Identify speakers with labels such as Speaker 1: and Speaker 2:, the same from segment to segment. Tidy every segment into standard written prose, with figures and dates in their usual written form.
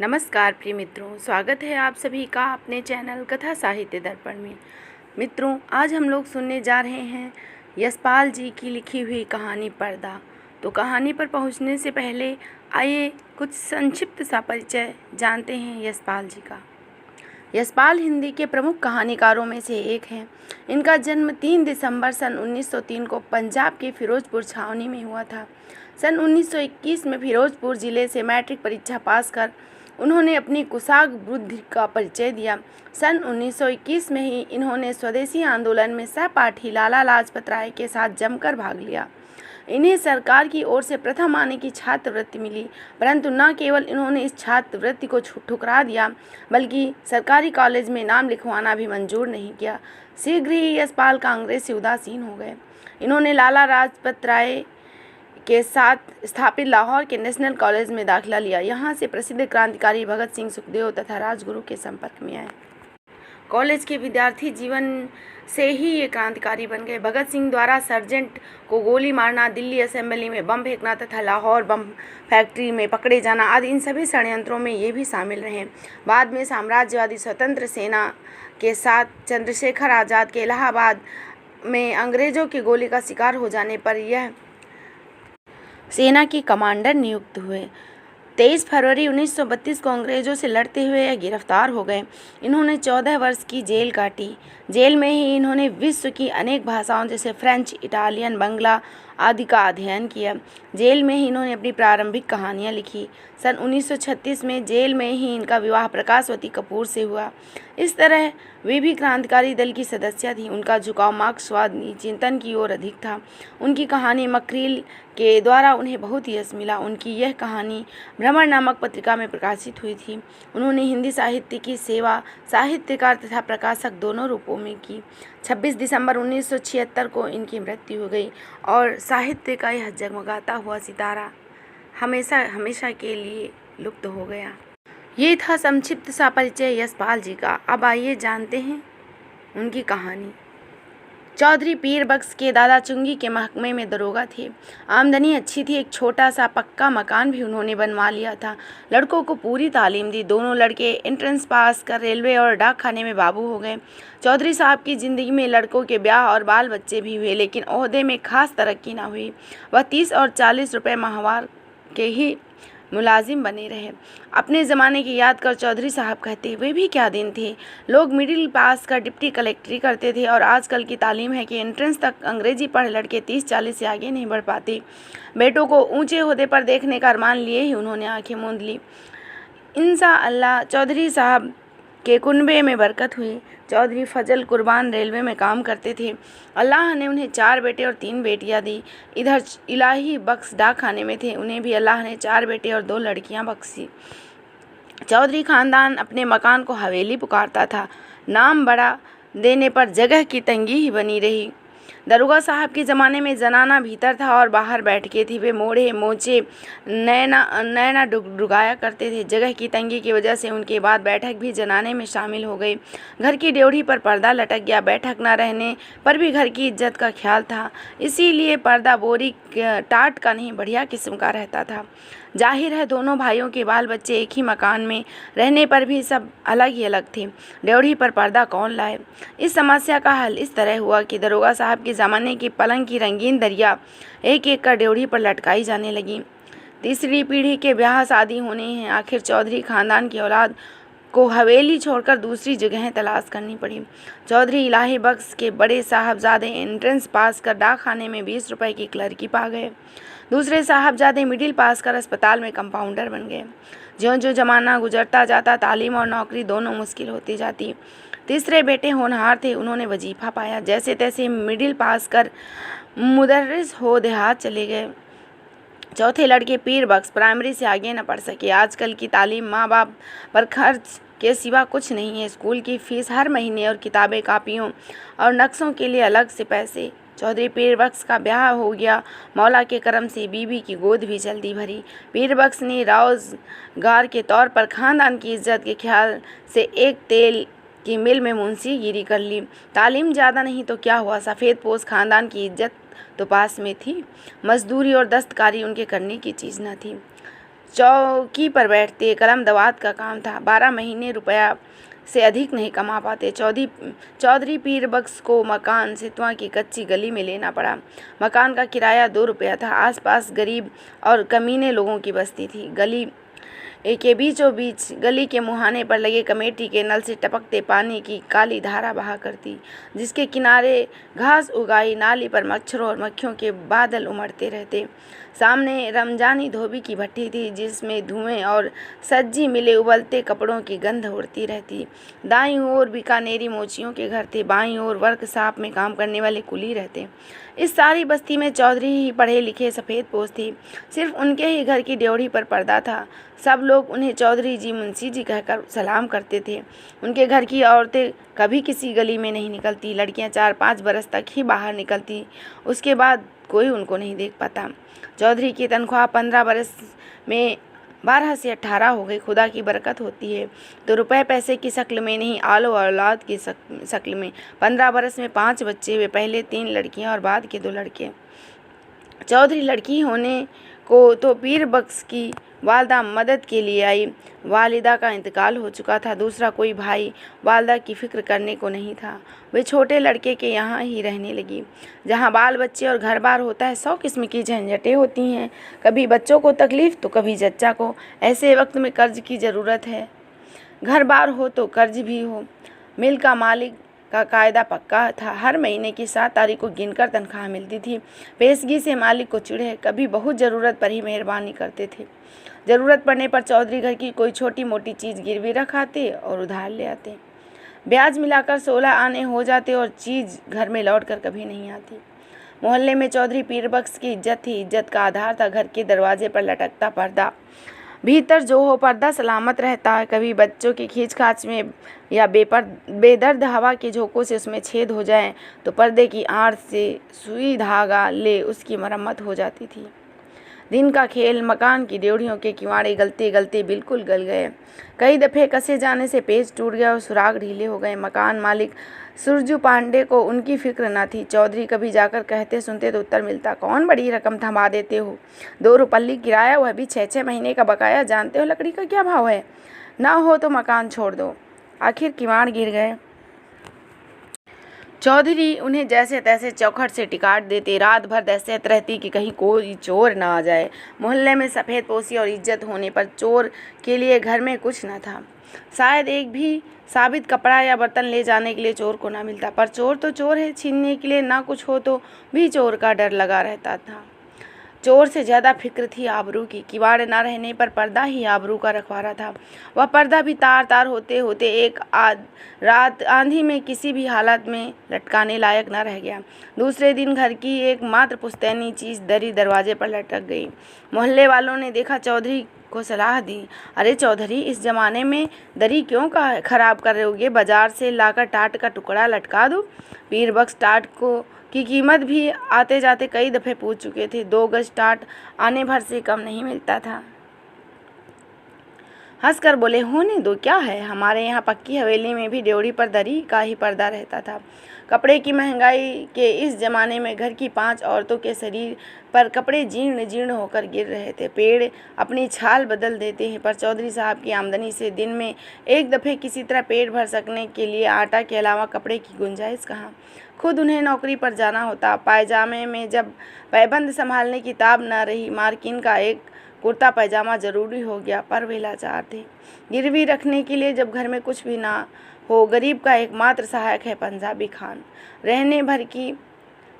Speaker 1: नमस्कार प्रिय मित्रों, स्वागत है आप सभी का अपने चैनल कथा साहित्य दर्पण में। मित्रों, आज हम लोग सुनने जा रहे हैं यशपाल जी की लिखी हुई कहानी पर्दा। तो कहानी पर पहुंचने से पहले आइए कुछ संक्षिप्त सा परिचय जानते हैं यशपाल जी का। यशपाल हिंदी के प्रमुख कहानीकारों में से एक हैं। इनका जन्म 3 दिसंबर सन 1903 को पंजाब के फिरोजपुर छावनी में हुआ था। सन 1921 में फिरोजपुर ज़िले से मैट्रिक परीक्षा पास कर उन्होंने अपनी कुशाग्र बुद्धि का परिचय दिया। सन 1921 में ही इन्होंने स्वदेशी आंदोलन में सहपाठी लाला लाजपत राय के साथ जमकर भाग लिया। इन्हें सरकार की ओर से प्रथम आने की छात्रवृत्ति मिली, परंतु न केवल इन्होंने इस छात्रवृत्ति को ठुकरा दिया, बल्कि सरकारी कॉलेज में नाम लिखवाना भी मंजूर नहीं किया। शीघ्र ही यशपाल कांग्रेस से उदासीन हो गए। इन्होंने लाला लाजपत राय के साथ स्थापित लाहौर के नेशनल कॉलेज में दाखिला लिया। यहाँ से प्रसिद्ध क्रांतिकारी भगत सिंह, सुखदेव तथा राजगुरु के संपर्क में आए। कॉलेज के विद्यार्थी जीवन से ही ये क्रांतिकारी बन गए। भगत सिंह द्वारा सर्जेंट को गोली मारना, दिल्ली असेंबली में बम फेंकना तथा लाहौर बम फैक्ट्री में पकड़े जाना आदि इन सभी षड्यंत्रों में ये भी शामिल रहे। बाद में साम्राज्यवादी स्वतंत्र सेना के साथ चंद्रशेखर आज़ाद के इलाहाबाद में अंग्रेजों की गोली का शिकार हो जाने पर यह सेना की कमांडर नियुक्त हुए। 23 फरवरी 1932 को अंग्रेजों से लड़ते हुए यह गिरफ्तार हो गए। इन्होंने 14 वर्ष की जेल काटी। जेल में ही इन्होंने विश्व की अनेक भाषाओं जैसे फ्रेंच, इटालियन, बंगला आदि का अध्ययन किया। जेल में ही इन्होंने अपनी प्रारंभिक कहानियाँ लिखी। सन 1936 में जेल में ही इनका विवाह प्रकाशवती कपूर से हुआ। इस तरह वे भी क्रांतिकारी दल की सदस्य थी। उनका झुकाव मार्क्सवादी चिंतन की ओर अधिक था। उनकी कहानी मक्रील के द्वारा उन्हें बहुत यश मिला। उनकी यह कहानी भ्रमर नामक पत्रिका में प्रकाशित हुई थी। उन्होंने हिंदी साहित्य की सेवा साहित्यकार तथा प्रकाशक दोनों रूपों में की। 26 दिसंबर 1976 को इनकी मृत्यु हो गई और साहित्य का यह जगमगाता हुआ सितारा हमेशा हमेशा के लिए लुप्त हो गया। ये था संक्षिप्त सा परिचय यशपाल जी का। अब आइए जानते हैं उनकी कहानी। चौधरी पीर बख्श के दादा चुंगी के महकमे में दरोगा थे। आमदनी अच्छी थी। एक छोटा सा पक्का मकान भी उन्होंने बनवा लिया था। लड़कों को पूरी तालीम दी। दोनों लड़के एंट्रेंस पास कर रेलवे और डाक खाने में बाबू हो गए। चौधरी साहब की ज़िंदगी में लड़कों के ब्याह और बाल बच्चे भी हुए, लेकिन ओहदे में खास तरक्की ना हुई। वह 30 और 40 रुपये माहवार के ही मुलाजिम बने रहे। अपने ज़माने की याद कर चौधरी साहब कहते, वे भी क्या दिन थे। लोग मिडिल पास कर डिप्टी कलेक्टरी करते थे और आजकल की तालीम है कि एंट्रेंस तक अंग्रेजी पढ़े लड़के 30-40 से आगे नहीं बढ़ पाते। बेटों को ऊंचे ओहदे पर देखने का अरमान लिए ही उन्होंने आंखें मूंद ली। इंशाअल्लाह चौधरी साहब के कुनबे में बरकत हुई। चौधरी फजल कुर्बान रेलवे में काम करते थे। अल्लाह ने उन्हें 4 बेटे और 3 बेटियां दी। इधर इलाही बख्श डाक खाने में थे। उन्हें भी अल्लाह ने 4 बेटे और 2 लड़कियां बख्शी। चौधरी खानदान अपने मकान को हवेली पुकारता था। नाम बड़ा देने पर जगह की तंगी ही बनी रही। दरोगा साहब के ज़माने में जनाना भीतर था और बाहर बैठ के थी। वे मोड़े मोचे नैना डुगाया करते थे। जगह की तंगी की वजह से उनके बाद बैठक भी जनाने में शामिल हो गई। घर की ड्योढ़ी पर पर्दा लटक गया। बैठक न रहने पर भी घर की इज्जत का ख्याल था, इसीलिए पर्दा बोरी टाट का नहीं बढ़िया किस्म का रहता था। जाहिर है दोनों भाइयों के बाल बच्चे एक ही मकान में रहने पर भी सब अलग ही अलग थे। ड्योढ़ी पर पर्दा कौन लाए। इस समस्या का हल इस तरह हुआ कि दरोगा साहब के ज़माने की पलंग की रंगीन दरिया एक एक कर ड्योढ़ी पर लटकाई जाने लगी। तीसरी पीढ़ी के ब्याह शादी होने हैं। आखिर चौधरी खानदान की औलाद को हवेली छोड़कर दूसरी जगहें तलाश करनी पड़ी। चौधरी इलाही बख्श के बड़े साहबजादे एंट्रेंस पास कर डाक खाने में 20 रुपए की क्लर्की पा गए। दूसरे साहबजादे मिडिल पास कर अस्पताल में कंपाउंडर बन गए। ज्यों ज्यों जमाना गुजरता जाता तालीम और नौकरी दोनों मुश्किल होती जाती। तीसरे बेटे होनहार थे। उन्होंने वजीफा पाया। जैसे तैसे मिडिल पास कर मुदर्रिस हो देहात चले गए। चौथे लड़के पीर बख्श प्राइमरी से आगे न पढ़ सके। आजकल की तालीम माँ बाप पर खर्च के सिवा कुछ नहीं है। स्कूल की फीस हर महीने और किताबें, कापियों और नक्शों के लिए अलग से पैसे। चौधरी पीर बख्श का ब्याह हो गया। मौला के करम से बीबी की गोद भी जल्दी भरी। पीर बख्श ने रोजगार के तौर पर खानदान की इज्जत के ख्याल से एक तेल की मिल में मुंशीगिरी कर ली। तालीम ज़्यादा नहीं तो क्या हुआ, सफ़ेद पोश खानदान की इज्जत तो पास में थी। मजदूरी और दस्तकारी उनके करने की चीज़ न थी। चौकी पर बैठते, कलम दवात का काम था। 12 महीने रुपया से अधिक नहीं कमा पाते। चौधरी पीर बख्श को मकान सितवा की कच्ची गली में लेना पड़ा। मकान का किराया 2 रुपया था। आसपास गरीब और कमीने लोगों की बस्ती थी। गली के बीचों बीच गली के मुहाने पर लगे कमेटी के नल से टपकते पानी की काली धारा बहा करती, जिसके किनारे घास उगाई नाली पर मच्छरों और मक्खियों के बादल उमड़ते रहते। सामने रमजानी धोबी की भट्टी थी, जिसमें धुएं और सज्जी मिले उबलते कपड़ों की गंध उड़ती रहती। दाईं ओर बीकानेरी मोचियों के घर थे, बाईं ओर वर्कशॉप में काम करने वाले कुली रहते। इस सारी बस्ती में चौधरी ही पढ़े लिखे सफ़ेद पोश थे। सिर्फ उनके ही घर की ड्योढ़ी पर पर्दा था। सब लोग उन्हें चौधरी जी, मुंशी जी कहकर सलाम करते थे। उनके घर की औरतें कभी किसी गली में नहीं निकलती। लड़कियां 4-5 बरस तक ही बाहर निकलती, उसके बाद कोई उनको नहीं देख पाता। चौधरी की तनख्वाह 15 बरस में 12 से 18 हो गई। खुदा की बरकत होती है तो रुपए पैसे की शक्ल में नहीं, आलो औलाद की शक्ल में। 15 बरस में 5 बच्चे हुए, पहले 3 लड़कियां और बाद के 2 लड़के। चौधरी लड़की होने को तो पीर बख्श की वालदा मदद के लिए आई। वालिदा का इंतकाल हो चुका था। दूसरा कोई भाई वालदा की फिक्र करने को नहीं था। वे छोटे लड़के के यहाँ ही रहने लगी। जहाँ बाल बच्चे और घर बार होता है, 100 किस्म की झंझटें होती हैं। कभी बच्चों को तकलीफ़ तो कभी जच्चा को। ऐसे वक्त में कर्ज की ज़रूरत है। घर बार हो तो कर्ज भी हो। मिल का मालिक का कायदा पक्का था। हर महीने की 7 तारीख को गिनकर तनख्वाह मिलती थी। पेशगी से मालिक को चिढ़े, कभी बहुत ज़रूरत पर ही मेहरबानी करते थे। ज़रूरत पड़ने पर चौधरी घर की कोई छोटी मोटी चीज़ गिरवी रखाते और उधार ले आते। ब्याज मिलाकर 16 आने हो जाते और चीज़ घर में लौट कर कभी नहीं आती। मोहल्ले में चौधरी पीर बख्श की इज्जत थी। इज्जत का आधार था घर के दरवाजे पर लटकता पर्दा। भीतर जो हो पर्दा सलामत रहता है। कभी बच्चों की खींच-खाच में या बेदर्द हवा के झोंकों से उसमें छेद हो जाए तो पर्दे की आड़ से सुई धागा ले उसकी मरम्मत हो जाती थी। दिन का खेल, मकान की ड्योढ़ियों के किवाड़े गलते गलते बिल्कुल गल गए। कई दफ़े कसे जाने से पेच टूट गया और सुराग ढीले हो गए। मकान मालिक सुरजू पांडे को उनकी फिक्र न थी। चौधरी कभी जाकर कहते सुनते तो उत्तर मिलता, कौन बड़ी रकम थमा देते हो, 2 रुपल्ली किराया, वह भी 6-6 महीने का बकाया। जानते हो लकड़ी का क्या भाव है? ना हो तो मकान छोड़ दो। आखिर किवाड़ गिर गए। चौधरी उन्हें जैसे तैसे चौखट से टिकाट देते। रात भर दहशत रहती कि कहीं कोई चोर ना आ जाए। मोहल्ले में सफ़ेद पोशी और इज्जत होने पर चोर के लिए घर में कुछ न था। शायद एक भी साबित कपड़ा या बर्तन ले जाने के लिए चोर को ना मिलता। पर चोर तो चोर है, छीनने के लिए ना कुछ हो तो भी चोर का डर लगा रहता था। चोर से ज़्यादा फिक्र थी आबरू की। किवाड़ न रहने पर पर्दा ही आबरू का रखवारा था। वह पर्दा भी तार तार होते होते एक रात आंधी में किसी भी हालत में लटकाने लायक न रह गया। दूसरे दिन घर की एकमात्र पुश्तैनी चीज़ दरी दरवाजे पर लटक गई। मोहल्ले वालों ने देखा चौधरी को सलाह दी, अरे चौधरी, इस ज़माने में दरी क्यों खराब कर रहोगे? बाजार से लाकर टाट का टुकड़ा लटका दो। पीर बख्श टाट की कीमत भी आते जाते कई दफ़े पूछ चुके थे। 2 गज टाट आने भर से कम नहीं मिलता था। हंसकर बोले, होने दो, क्या है, हमारे यहाँ पक्की हवेली में भी ड्योढ़ी पर दरी का ही पर्दा रहता था। कपड़े की महंगाई के इस ज़माने में घर की 5 औरतों के शरीर पर कपड़े जीर्ण जीर्ण होकर गिर रहे थे। पेड़ अपनी छाल बदल देते हैं, पर चौधरी साहब की आमदनी से दिन में एक दफ़े किसी तरह पेट भर सकने के लिए आटा के अलावा कपड़े की गुंजाइश कहाँ। खुद उन्हें नौकरी पर जाना होता। पायजामे में जब पैबंद संभालने की ताब न रही, मार्किन का एक कुर्ता पैजामा ज़रूरी हो गया। पर वे लाचार थे। गिरवी रखने के लिए जब घर में कुछ भी ना हो, गरीब का एकमात्र सहायक है पंजाबी खान। रहने भर की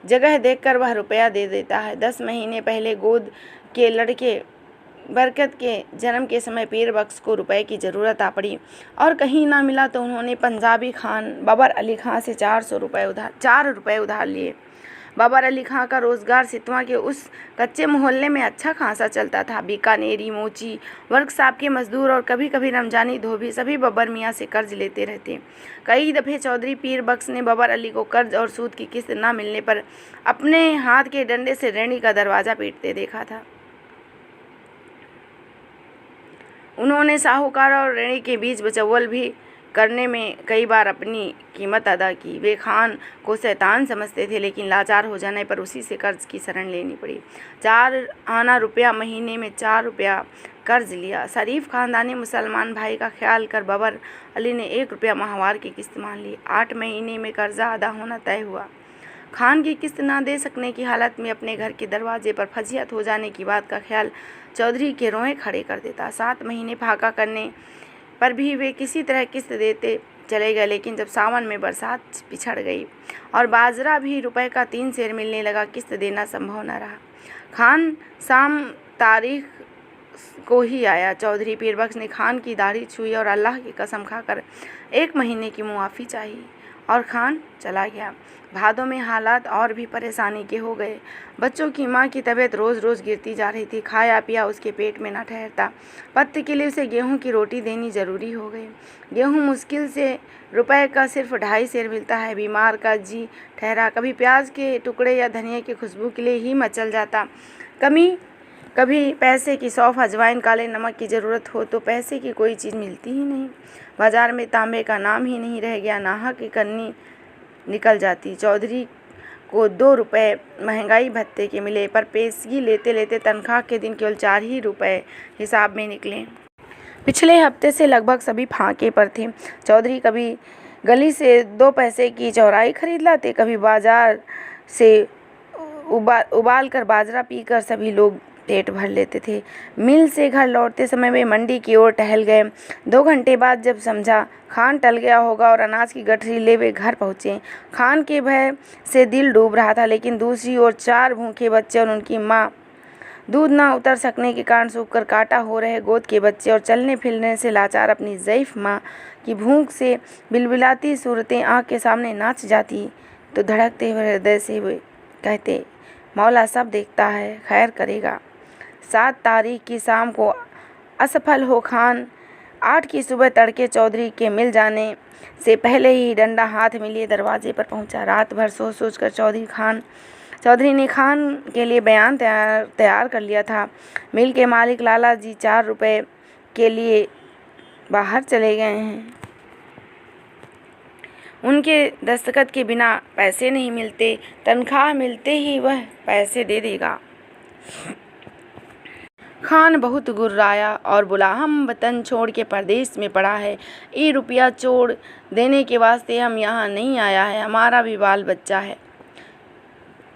Speaker 1: जगह देखकर वह रुपया दे देता है। 10 महीने पहले गोद के लड़के बरकत के जन्म के समय पीर बख्श को रुपए की ज़रूरत आ पड़ी और कहीं ना मिला तो उन्होंने पंजाबी खान बाबर अली खां से 4 रुपए उधार लिए। बाबर अली खां का रोज़गार सितवा के उस कच्चे मोहल्ले में अच्छा खासा चलता था। बीकानेरी, मोची, वर्कशॉप के मजदूर और कभी कभी रमजानी धोबी सभी बब्बर मियाँ से कर्ज लेते रहते। कई दफ़े चौधरी पीर बख्श ने बाबर अली को कर्ज और सूद की किस्त न मिलने पर अपने हाथ के डंडे से रेहड़ी का दरवाज़ा पीटते देखा था। उन्होंने साहूकार और रेहड़ी के बीच बचौल भी करने में कई बार अपनी कीमत अदा की। वे खान को शैतान समझते थे, लेकिन लाचार हो जाने पर उसी से कर्ज की शरण लेनी पड़ी। 4 आना रुपया महीने में 4 रुपया कर्ज लिया। शरीफ खानदानी मुसलमान भाई का ख्याल कर बाबर अली ने 1 रुपया माहवार की किस्त मान ली। 8 महीने में कर्जा अदा होना तय हुआ। खान की किस्त ना दे सकने की हालत में अपने घर के दरवाजे पर फजीहत हो जाने की बात का ख्याल चौधरी के रोए खड़े कर देता। 7 महीने फाका करने पर भी वे किसी तरह किस्त देते चले गए, लेकिन जब सावन में बरसात पिछड़ गई और बाजरा भी रुपए का 3 सेर मिलने लगा, किस्त देना संभव न रहा। खान शाम तारीख को ही आया। चौधरी पीरबख्श ने खान की दाढ़ी छुई और अल्लाह की कसम खाकर 1 महीने की मुआफ़ी चाहिए और खान चला गया। भादों में हालात और भी परेशानी के हो गए। बच्चों की माँ की तबीयत रोज़ रोज़ गिरती जा रही थी। खाया पिया उसके पेट में न ठहरता। पत्ते के लिए उसे गेहूं की रोटी देनी ज़रूरी हो गई। गेहूं मुश्किल से रुपए का सिर्फ 2.5 सेर मिलता है। बीमार का जी ठहरा। कभी प्याज के टुकड़े या धनिया की खुशबू के लिए ही मचल जाता। कभी पैसे की सौंफ, अजवाइन, काले नमक की ज़रूरत हो तो पैसे की कोई चीज़ मिलती ही नहीं। बाजार में तांबे का नाम ही नहीं रह गया। नाहक की कन्नी निकल जाती। चौधरी को 2 रुपये महंगाई भत्ते के मिले, पर पेशगी लेते लेते तनख्वाह के दिन केवल 4 ही रुपये हिसाब में निकले। पिछले हफ्ते से लगभग सभी फाके पर थे। चौधरी कभी गली से 2 पैसे की चौराई खरीद लाते, कभी बाजार से उबाल कर बाजरा पीकर सभी लोग पेट भर लेते थे। मिल से घर लौटते समय वे मंडी की ओर टहल गए। 2 घंटे बाद जब समझा खान टल गया होगा और अनाज की गठरी ले वे घर पहुँचे। खान के भय से दिल डूब रहा था, लेकिन दूसरी ओर 4 भूखे बच्चे और उनकी माँ, दूध ना उतर सकने के कारण सूखकर काटा हो रहे गोद के बच्चे और चलने फिरने से लाचार अपनी ज़ईफ़ माँ की भूख से बिलबिलाती सूरतें आँख के सामने नाच जाती तो धड़कते हुए हृदय से वे कहते, मौला सब देखता है, खैर करेगा। 7 तारीख की शाम को असफल हो खान 8 की सुबह तड़के चौधरी के मिल जाने से पहले ही डंडा हाथ में लिए दरवाजे पर पहुंचा। रात भर सोच सोच कर चौधरी ने खान के लिए बयान तैयार कर लिया था। मिल के मालिक लाला जी 4 रुपये के लिए बाहर चले गए हैं। उनके दस्तखत के बिना पैसे नहीं मिलते। तनख्वाह मिलते ही वह पैसे दे देगा। खान बहुत गुर्राया और बोला, हम वतन छोड़ के परदेश में पड़ा है। ये रुपया छोड़ देने के वास्ते हम यहाँ नहीं आया है, हमारा भी बाल बच्चा है।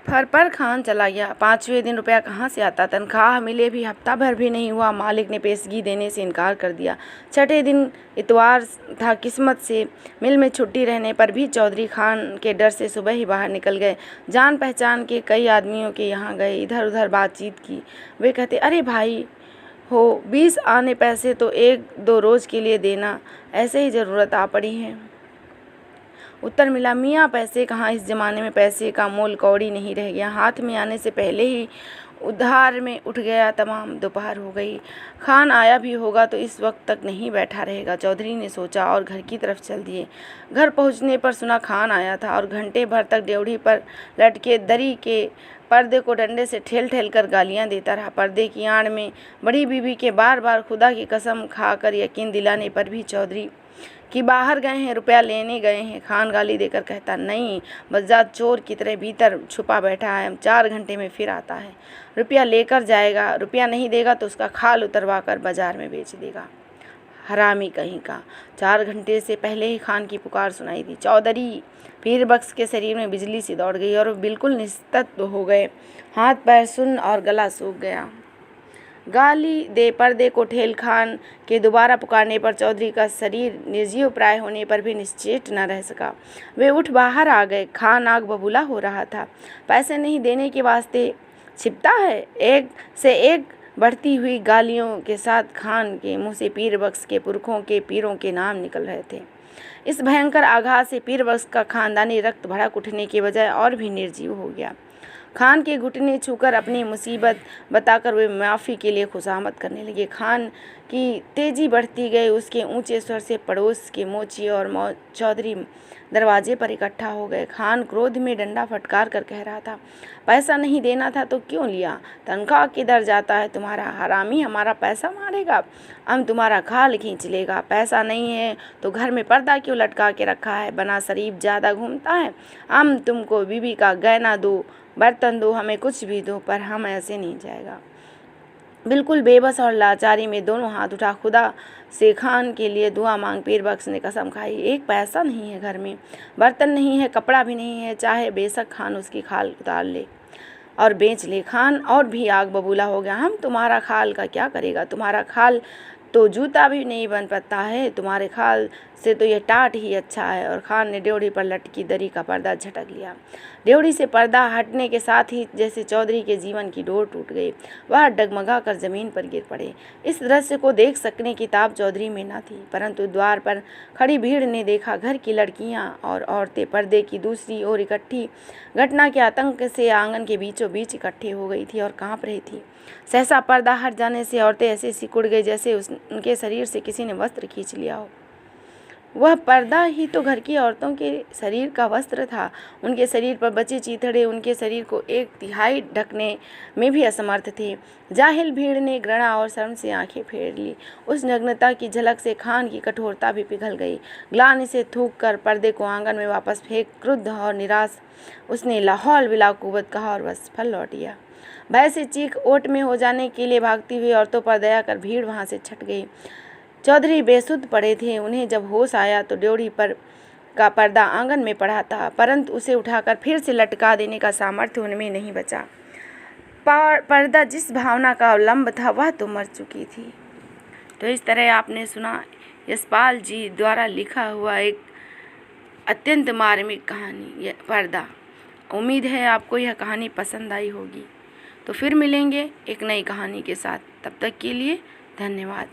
Speaker 1: पर खान चला गया। 5वें दिन रुपया कहाँ से आता? तनख्वाह मिले भी हफ्ता भर भी नहीं हुआ। मालिक ने पेशगी देने से इनकार कर दिया। 6ठे दिन इतवार था। किस्मत से मिल में छुट्टी रहने पर भी चौधरी खान के डर से सुबह ही बाहर निकल गए। जान पहचान के कई आदमियों के यहाँ गए, इधर उधर बातचीत की। वे कहते, अरे भाई हो, 20 आने पैसे तो 1-2 रोज़ के लिए देना, ऐसे ही ज़रूरत आ पड़ी है। उत्तर मिला, मियाँ पैसे कहाँ, इस ज़माने में पैसे का मोल कौड़ी नहीं रह गया। हाथ में आने से पहले ही उधार में उठ गया। तमाम दोपहर हो गई। खान आया भी होगा तो इस वक्त तक नहीं बैठा रहेगा, चौधरी ने सोचा और घर की तरफ चल दिए। घर पहुंचने पर सुना खान आया था और घंटे भर तक ड्योढ़ी पर लटके दरी के पर्दे को डंडे से ठेल कर गालियां देता रहा। पर्दे की आड़ में बड़ी बीबी के बार बार खुदा की कसम खाकर यकीन दिलाने पर भी चौधरी कि बाहर गए हैं, रुपया लेने गए हैं। खान गाली देकर कहता, नहीं, बज्जात चोर की तरह भीतर छुपा बैठा है, 4 घंटे में फिर आता है, रुपया लेकर जाएगा, रुपया नहीं देगा तो उसका खाल उतरवा कर बाजार में बेच देगा। हरामी कहीं का। 4 घंटे से पहले ही खान की पुकार सुनाई दी। चौधरी पीरबख्श के शरीर में बिजली सी दौड़ गई और बिल्कुल निस्तब्ध हो गए। हाथ पैर सुन्न और गला सूख गया। गाली दे पर्दे को ठेल खान के दोबारा पुकारने पर चौधरी का शरीर निर्जीव प्राय होने पर भी निश्चेत न रह सका। वे उठ बाहर आ गए। खान आग बबूला हो रहा था। पैसे नहीं देने के वास्ते छिपता है। एक से एक बढ़ती हुई गालियों के साथ खान के मुंह से पीरबख्श के पुरखों के पीरों के नाम निकल रहे थे। इस भयंकर आघात से पीरबख्श का खानदानी रक्त भड़क उठने के बजाय और भी निर्जीव हो गया। खान के घुटने छूकर अपनी मुसीबत बताकर वे माफ़ी के लिए खुशामद करने लगे। खान की तेज़ी बढ़ती गई। उसके ऊंचे स्वर से पड़ोस के मोची और चौधरी दरवाजे पर इकट्ठा हो गए। खान क्रोध में डंडा फटकार कर कह रहा था, पैसा नहीं देना था तो क्यों लिया? तनख्वाह किधर जाता है तुम्हारा? हरामी हमारा पैसा मारेगा, हम तुम्हारा खाल खींच लेगा। पैसा नहीं है तो घर में पर्दा क्यों लटका के रखा है? बना शरीफ ज़्यादा घूमता है। हम तुमको बीबी का गहना दो, बर्तन दो, हमें कुछ भी दो, पर हम ऐसे नहीं जाएगा। बिल्कुल बेबस और लाचारी में दोनों हाथ उठा खुदा से खान के लिए दुआ मांग पीर बख्श ने कसम खाई। एक पैसा नहीं है घर में, बर्तन नहीं है, कपड़ा भी नहीं है, चाहे बेशक खान उसकी खाल उतार ले और बेच ले। खान और भी आग बबूला हो गया, हम तुम्हारा खाल का क्या करेगा, तुम्हारा खाल तो जूता भी नहीं बन पाता है, तुम्हारे खाल से तो यह टाट ही अच्छा है। और खान ने ड्योढ़ी पर लटकी दरी का पर्दा झटक लिया। ड्योढ़ी से पर्दा हटने के साथ ही जैसे चौधरी के जीवन की डोर टूट गई, वह डगमगा कर जमीन पर गिर पड़े। इस दृश्य को देख सकने की ताब चौधरी में न थी, परंतु द्वार पर खड़ी भीड़ ने देखा। घर की लड़कियां और औरतें पर्दे की दूसरी ओर इकट्ठी घटना के आतंक से आंगन के बीचों बीच इकट्ठी हो गई थी और कांप रही थी। सहसा पर्दा हट जाने से औरतें ऐसे सिकुड़ गई जैसे उनके शरीर से किसी ने वस्त्र खींच लिया हो। वह पर्दा ही तो घर की औरतों के शरीर का वस्त्र था। उनके शरीर पर बचे चीथड़े उनके शरीर को 1/3 ढकने में भी असमर्थ थे। जाहिल भीड़ ने घृणा और शर्म से आंखें फेर ली। उस नग्नता की झलक से खान की कठोरता भी पिघल गई। ग्लानि से थूक कर पर्दे को आंगन में वापस फेंक क्रुद्ध और निराश उसने लाहौल बिला कुव्वत कहा और बस फल लौट गया। भय से चीख ओट में हो जाने के लिए भागती हुई औरतों पर दया कर भीड़ वहां से छट गई। चौधरी बेसुध पड़े थे। उन्हें जब होश आया तो ड्योढ़ी पर का पर्दा आंगन में पड़ा था, परंतु उसे उठाकर फिर से लटका देने का सामर्थ्य उनमें नहीं बचा। पर्दा जिस भावना का अवलंब था वह तो मर चुकी थी। तो इस तरह आपने सुना यशपाल जी द्वारा लिखा हुआ एक अत्यंत मार्मिक कहानी पर्दा। उम्मीद है आपको यह कहानी पसंद आई होगी। तो फिर मिलेंगे एक नई कहानी के साथ, तब तक के लिए धन्यवाद।